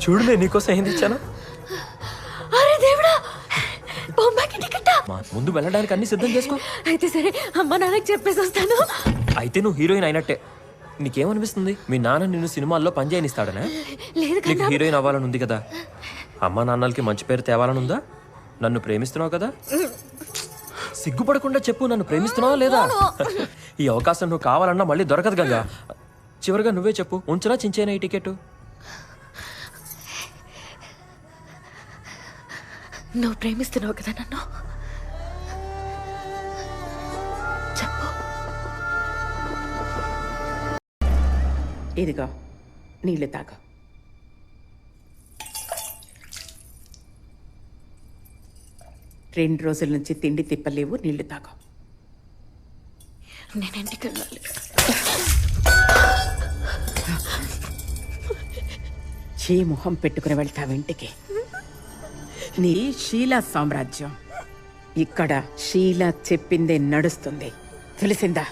చూడు నేను నీకోసం ఏం తెచ్చాను. అరే దేవుడా, బొంబాయికి టికెట్టా? ముందు వెళ్ళడానికి అన్ని సిద్ధం చేసుకో. అయితే సరే, అమ్మ నాన్నకి చెప్పేసి వస్తాను. అయితే నువ్వు హీరోయిన్ అయినట్టే. నీకేమనిపిస్తుంది? మీ నాన్న నిన్ను సినిమాల్లో పని చేయనిస్తాడనే? లేదు నీకు హీరోయిన్ అవ్వాలని ఉంది కదా. అమ్మా నాన్నలకి మంచి పేరు తేవాలని ఉందా? నన్ను ప్రేమిస్తున్నావు కదా, సిగ్గుపడకుండా చెప్పు, నన్ను ప్రేమిస్తున్నావా లేదా? ఈ అవకాశం నువ్వు కావాలన్నా మళ్ళీ దొరకదు గంగా. చివరిగా నువ్వే చెప్పు, ఉంచనా చించేనా ఈ టికెట్? నువ్వు ప్రేమిస్తున్నావు కదా నన్ను, చెప్పు. ఇదిగో నీళ్ళు తాగు. రెండు రోజుల నుంచి తిండి తిప్పలేవు, నీళ్లు తాగు. నేను ఇంటికి వెళ్ళాలి. చీ మొహం పెట్టుకుని వెళ్తావు ఇంటికి. నీ షీలా సామ్రాజ్యం. ఇక్కడ షీలా చెప్పిందే నడుస్తుంది, తెలిసిందా?